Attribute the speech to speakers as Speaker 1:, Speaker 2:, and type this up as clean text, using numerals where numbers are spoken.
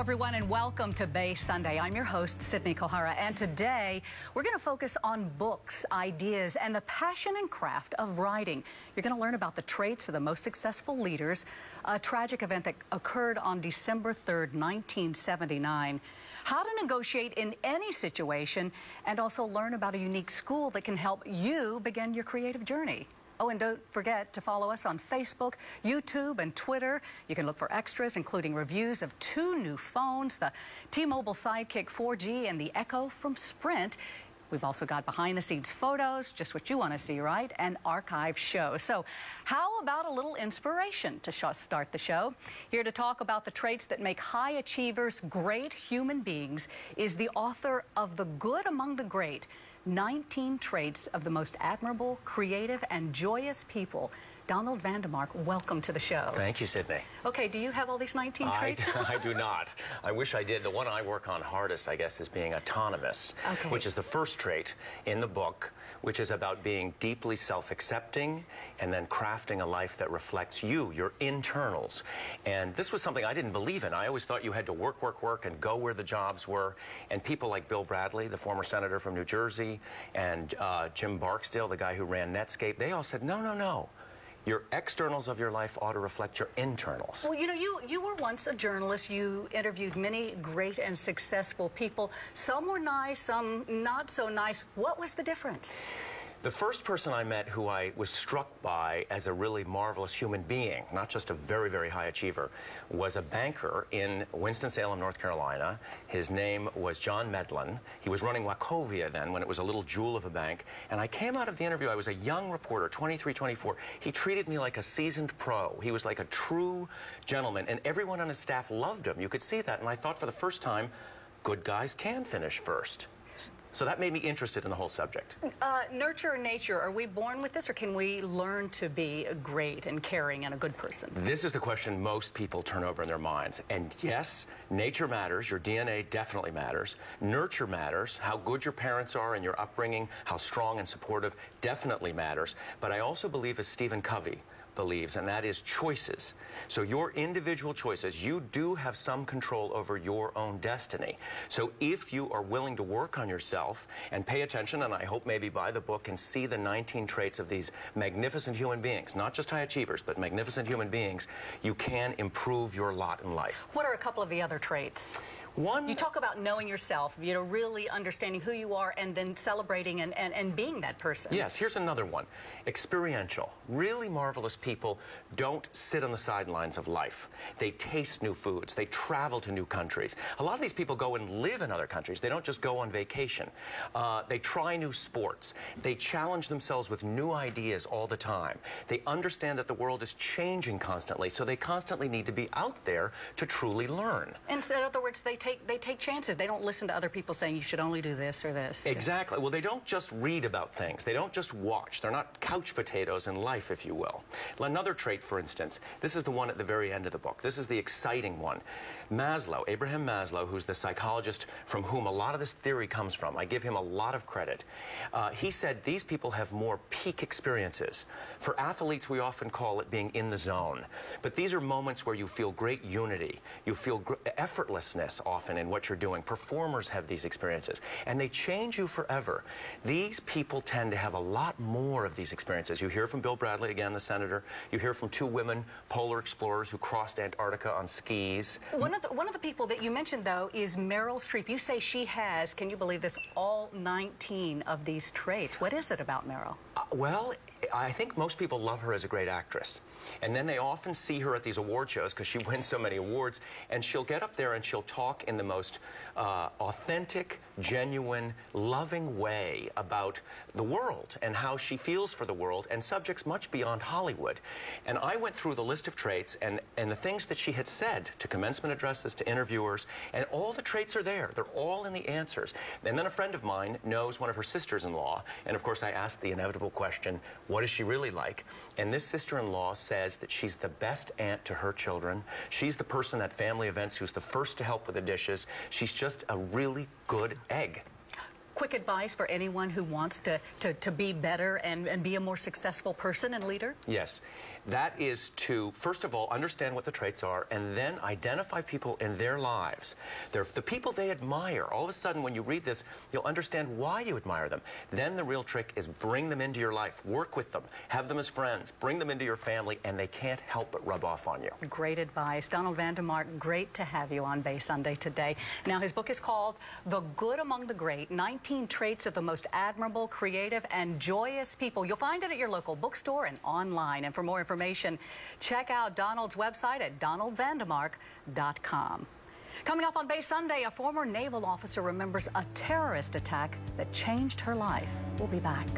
Speaker 1: everyone, and welcome to Bay Sunday. I'm your host, Sydnie Kohara, and today we're going to focus on books, ideas, and the passion and craft of writing. You're going to learn about the traits of the most successful leaders, a tragic event that occurred on December 3rd, 1979, how to negotiate in any situation, and also learn about a unique school that can help you begin your creative journey. Oh, and don't forget to follow us on Facebook, YouTube, and Twitter. You can look for extras, including reviews of 2 new phones, the T-Mobile Sidekick 4G and the Echo from Sprint. We've also got behind-the-scenes photos, just what you want to see, right? And archive shows. So how about a little inspiration to start the show? Here to talk about the traits that make high achievers great human beings is the author of The Good Among the Great, 19 Traits of the Most Admirable, Creative, and Joyous People. Donald Vandermark, welcome to the show.
Speaker 2: Thank you, Sydney.
Speaker 1: Okay, do you have all these 19 traits?
Speaker 2: I do not. I wish I did. The one I work on hardest, I guess, is being autonomous, which is the first trait in the book, which is about being deeply self-accepting and then crafting a life that reflects you, your internals. And this was something I didn't believe in. I always thought you had to work, work, work, and go where the jobs were. And people like Bill Bradley, the former senator from New Jersey, and Jim Barksdale, the guy who ran Netscape, they all said, no, no, no. Your externals of your life ought to reflect your internals.
Speaker 1: Well, you know, you were once a journalist. You interviewed many great and successful people. Some were nice, some not so nice. What was the difference?
Speaker 2: The first person I met who I was struck by as a really marvelous human being, not just a very, very high achiever, was a banker in Winston-Salem, North Carolina. His name was John Medlin. He was running Wachovia then, when it was a little jewel of a bank. And I came out of the interview, I was a young reporter, 23, 24. He treated me like a seasoned pro. He was like a true gentleman, and everyone on his staff loved him. You could see that, and I thought for the first time, good guys can finish first. So that made me interested in the whole subject.
Speaker 1: Nurture or nature, are we born with this, or can we learn to be great and caring and a good person?
Speaker 2: This is the question most people turn over in their minds. And yes, nature matters. Your DNA definitely matters. Nurture matters. How good your parents are and your upbringing, how strong and supportive, definitely matters. But I also believe, as Stephen Covey believes, and that is choices. So your individual choices, you do have some control over your own destiny. So if you are willing to work on yourself and pay attention, and I hope maybe buy the book and see the 19 traits of these magnificent human beings, not just high achievers, but magnificent human beings, you can improve your lot in life.
Speaker 1: What are a couple of the other traits?
Speaker 2: One,
Speaker 1: you talk about knowing yourself, you know, really understanding who you are and then celebrating and being that person.
Speaker 2: Yes, here's another one. Experiential. Really marvelous people don't sit on the sidelines of life. They taste new foods. They travel to new countries. A lot of these people go and live in other countries. They don't just go on vacation. They try new sports. They challenge themselves with new ideas all the time. They understand that the world is changing constantly, so they constantly need to be out there to truly learn.
Speaker 1: And so, in other words, they take chances. They don't listen to other people saying you should only do this or this.
Speaker 2: Exactly. Well, they don't just read about things. They don't just watch. They're not couch potatoes in life, if you will. Another trait, for instance, this is the one at the very end of the book. This is the exciting one. Maslow, Abraham Maslow, who's the psychologist from whom a lot of this theory comes from. I give him a lot of credit. He said these people have more peak experiences. For athletes, we often call it being in the zone. But these are moments where you feel great unity. You feel effortlessness often in what you're doing. Performers have these experiences, and they change you forever. These people tend to have a lot more of these experiences. You hear from Bill Bradley, again, the senator. You hear from 2 women polar explorers who crossed Antarctica on skis. One
Speaker 1: of the people that you mentioned, though, is Meryl Streep. You say she has, can you believe this, all 19 of these traits. What is it about Meryl?
Speaker 2: Well, I think most people love her as a great actress. And then they often see her at these award shows because she wins so many awards, and she'll get up there and she'll talk in the most authentic, genuine, loving way about the world and how she feels for the world and subjects much beyond Hollywood. And I went through the list of traits and the things that she had said to commencement addresses, to interviewers, and all the traits are there. They're all in the answers. And then a friend of mine knows one of her sisters-in-law, and of course I asked the inevitable question, what is she really like? And this sister-in-law says that she's the best aunt to her children. She's the person at family events who's the first to help with the dishes. She's just a really good egg.
Speaker 1: quick advice for anyone who wants to be better and be a more successful person and leader?
Speaker 2: Yes. That is to, first of all, understand what the traits are and then identify people in their lives. They're the people they admire. All of a sudden, when you read this, you'll understand why you admire them. Then the real trick is bring them into your life. Work with them. Have them as friends. Bring them into your family, and they can't help but rub off on you. Great advice. Donald Vandermark, great to have you on Bay Sunday today. Now, his book is called The Good Among the Great, 19 Traits of the Most Admirable, Creative, and Joyous People. You'll find it at your local bookstore and online. And for more information, check out Donald's website at donaldvandermark.com. Coming up on Bay Sunday, a former naval officer remembers a terrorist attack that changed her life. We'll be back.